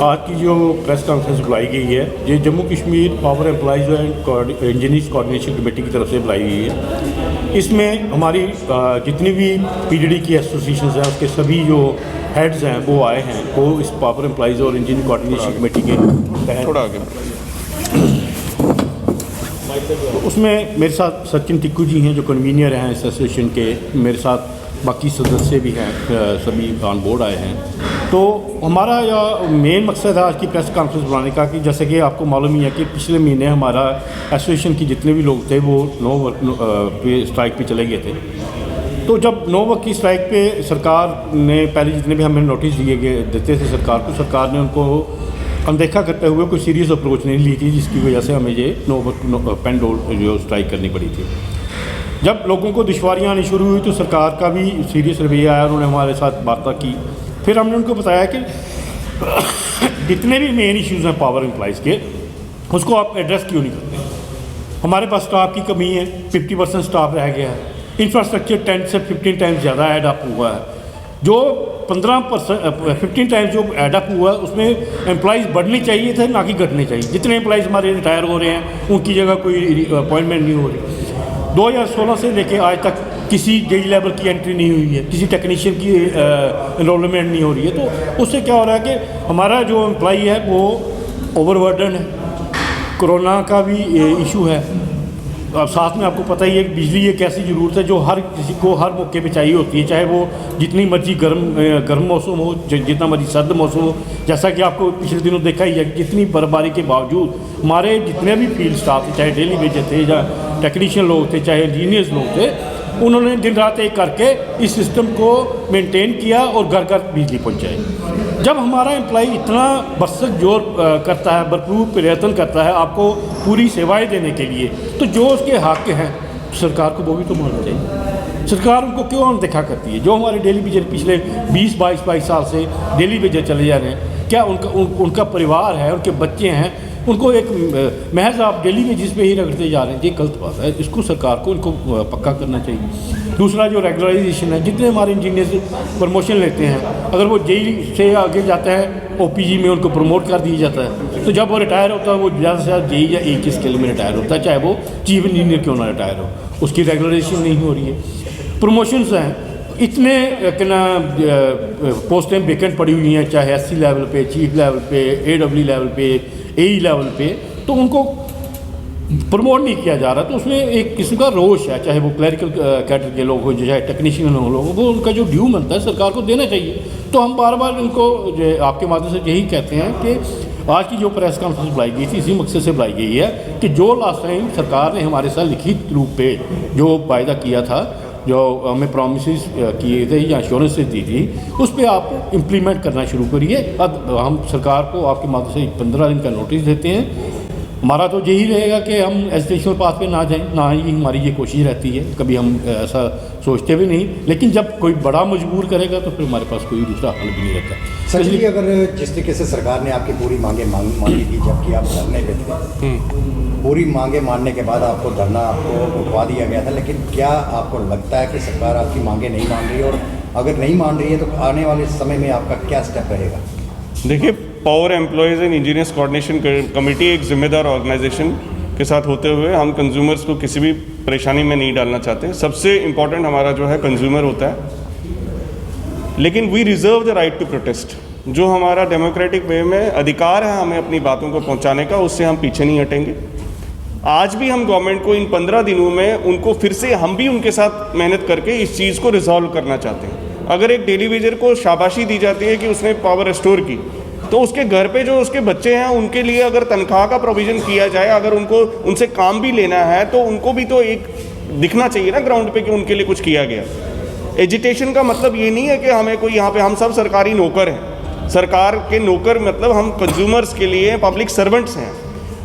आज की जो प्रेस कॉन्फ्रेंस बुलाई गई है ये Jammu Kashmir power employees and engineers coordination committee की तरफ से बुलाई गई है। इसमें हमारी जितनी भी पीडीडी की एसोसिएशन हैं उसके सभी जो हेड्स हैं वो आए हैं, वो इस पावर एम्प्लॉइज़ और इंजीनियर कोऑर्डिनेशन कमेटी के तहत थोड़ा आगे। तो उसमें मेरे साथ सचिन टिक्कू जी हैं जो कन्वीनियर हैं इस एसोसिएशन के, मेरे साथ बाकी सदस्य भी हैं, सभी ऑन बोर्ड आए हैं। तो हमारा यह मेन मकसद है आज की प्रेस कॉन्फ्रेंस बुलाने का कि जैसे कि आपको मालूम ही है कि पिछले महीने हमारा एसोसिएशन की जितने भी लोग थे वो नो वर्क पे स्ट्राइक पे चले गए थे। तो जब नो वर्क की स्ट्राइक पे सरकार ने पहले जितने भी हमें नोटिस देते थे सरकार ने उनको अनदेखा करते हुए कोई सीरियस अप्रोच नहीं ली थी, जिसकी वजह से हमें ये नो वर्क पेन डोल जो स्ट्राइक करनी पड़ी थी। जब लोगों को दुश्वारियाँ आनी शुरू हुई तो सरकार का भी सीरियस रवैया आया, उन्होंने हमारे साथ वार्ता की। फिर हमने उनको बताया कि जितने भी मेन इश्यूज़ हैं पावर एम्प्लॉइज़ के उसको आप एड्रेस क्यों नहीं करते। हमारे पास स्टाफ की कमी है, 50% स्टाफ रह गया है, इंफ्रास्ट्रक्चर 10 से 15 टाइम्स ज़्यादा एडअप हुआ है। जो 15 टाइम्स जो एडअप हुआ है उसमें एम्प्लॉइज़ बढ़ने चाहिए थे, ना कि घटने चाहिए। जितने एम्प्लॉइज़ हमारे रिटायर हो रहे हैं उनकी जगह कोई अपॉइंटमेंट नहीं हो रही। 2016 से लेके आज तक किसी जेई लेवल की एंट्री नहीं हुई है, किसी टेक्नीशियन की एनरोलमेंट नहीं हो रही है। तो उससे क्या हो रहा है कि हमारा जो एम्प्लॉई है वो ओवरबर्डन है, कोरोना का भी इशू है। अब साथ में आपको पता ही है कि बिजली एक ऐसी ज़रूरत है जो हर किसी को हर मौके पे चाहिए होती है, चाहे वो जितनी मर्जी गर्म मौसम हो, जितना मर्जी सर्द मौसम हो। जैसा कि आपको पिछले दिनों देखा ही है कि जितनी बर्फबारी के बावजूद हमारे जितने भी फील्ड स्टाफ थे, चाहे डेली वेजर थे या टेक्नीशियन लोग थे, चाहे इंजीनियर्स लोग थे, उन्होंने दिन रात एक करके इस सिस्टम को मेंटेन किया और घर घर बिजली पहुंचाई। जब हमारा एम्प्लॉई इतना बरसक जोर करता है, भरपूर प्रयत्न करता है आपको पूरी सेवाएं देने के लिए, तो जो उसके हक हैं सरकार को वो भी तो मानना चाहिए। सरकार उनको क्यों अनदेखा करती है? जो हमारे डेली वेजर पिछले 20-22 साल से डेली वेजर चले जा रहे हैं, क्या उनका परिवार है, उनके बच्चे हैं, उनको एक महज आप डेली बेसिस पे ही रखते जा रहे हैं, ये गलत बात है। इसको सरकार को इनको पक्का करना चाहिए। दूसरा जो रेगुलराइजेशन है, जितने हमारे इंजीनियर्स प्रमोशन लेते हैं, अगर वो जेई से आगे जाता है ओपीजी में उनको प्रमोट कर दिया जाता है, तो जब वो रिटायर होता है वो ज़्यादा से ज़्यादा जेई या एक ही स्केल में रिटायर होता है, चाहे वो चीफ इंजीनियर क्यों ना रिटायर हो, उसकी रेगुलराइजेशन नहीं हो रही है। प्रमोशंस हैं, इतने पोस्टें वेकेंट पड़ी हुई हैं, चाहे SC लेवल पे, चीफ लेवल पे, AW लेवल पे, AE लेवल पे, तो उनको प्रमोट नहीं किया जा रहा। तो उसमें एक किस्म का रोष है, चाहे वो क्लरिकल कैडर के लोग हो, चाहे टेक्नीशियन लोग हो, वो उनका जो ड्यू बनता है सरकार को देना चाहिए। तो हम बार बार उनको आपके माध्यम से यही कहते हैं कि आज की जो प्रेस कॉन्फ्रेंस बुलाई गई थी इसी मकसद से बुलाई गई है कि जो लास्ट टाइम सरकार ने हमारे साथ लिखित रूप पे जो वायदा किया था, जो हमें प्रॉमिसेस किए थे या एश्योरेंसेस दी थी, उस पर आप इम्प्लीमेंट करना शुरू करिए। अब हम सरकार को आपके माध्यम से 15 दिन का नोटिस देते हैं। हमारा तो यही रहेगा कि हम एजुकेशनल पाथ पे ना जाएं, ना ही हमारी ये कोशिश रहती है, कभी हम ऐसा सोचते भी नहीं, लेकिन जब कोई बड़ा मजबूर करेगा तो फिर हमारे पास कोई दूसरा हल भी नहीं रहता। सर जी, अगर जिस तरीके से सरकार ने आपकी पूरी मांगी थी जबकि आप धरने पे थे, पूरी मांगे मानने के बाद आपको धरना आपको उठवा दिया गया था, लेकिन क्या आपको लगता है कि सरकार आपकी मांगे नहीं मान रही है? और अगर नहीं मान रही है तो आने वाले समय में आपका क्या स्टेप रहेगा? देखिए, power employees and engineers coordination committee एक जिम्मेदार ऑर्गेनाइजेशन के साथ होते हुए हम कंज्यूमर्स को किसी भी परेशानी में नहीं डालना चाहते। सबसे इम्पॉर्टेंट हमारा जो है कंज्यूमर होता है, लेकिन we reserve the right to protest. जो हमारा डेमोक्रेटिक वे में अधिकार है हमें अपनी बातों को पहुंचाने का, उससे हम पीछे नहीं हटेंगे। आज भी हम गवर्नमेंट को इन 15 दिनों में उनको फिर से हम भी उनके साथ मेहनत करके इस चीज़ को रिजॉल्व करना चाहते हैं। अगर एक डेली वेजर को शाबाशी दी जाती है कि उसने पावर रिस्टोर की, तो उसके घर पे जो उसके बच्चे हैं उनके लिए अगर तनख्वाह का प्रोविज़न किया जाए, अगर उनको उनसे काम भी लेना है तो उनको भी तो एक दिखना चाहिए ना ग्राउंड पे कि उनके लिए कुछ किया गया। एजिटेशन का मतलब ये नहीं है कि हमें कोई यहाँ पे हम सब सरकारी नौकर हैं। सरकार के नौकर मतलब हम कंज्यूमर्स के लिए पब्लिक सर्वेंट्स हैं।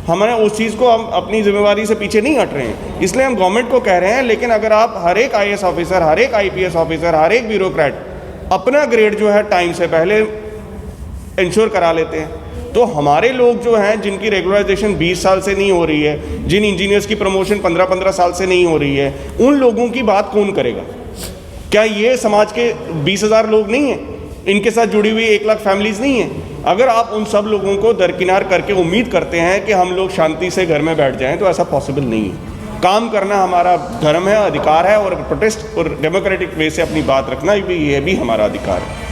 हमें उस चीज़ को हम अपनी जिम्मेवारी से पीछे नहीं हट रहे हैं, इसलिए हम गवर्नमेंट को कह रहे हैं। लेकिन अगर आप हर एक IAS ऑफिसर, हर एक IPS ऑफिसर, हर एक ब्यूरोक्रेट अपना ग्रेड जो है टाइम से पहले इंश्योर करा लेते हैं, तो हमारे लोग जो हैं जिनकी रेगुलराइजेशन 20 साल से नहीं हो रही है, जिन इंजीनियर्स की प्रमोशन 15-15 साल से नहीं हो रही है, उन लोगों की बात कौन करेगा? क्या ये समाज के 20,000 लोग नहीं हैं? इनके साथ जुड़ी हुई 1 लाख फैमिलीज़ नहीं हैं? अगर आप उन सब लोगों को दरकिनार करके उम्मीद करते हैं कि हम लोग शांति से घर में बैठ जाएं, तो ऐसा पॉसिबल नहीं है। काम करना हमारा धर्म है, अधिकार है, और प्रोटेस्ट और डेमोक्रेटिक वे से अपनी बात रखना ये भी हमारा अधिकार है।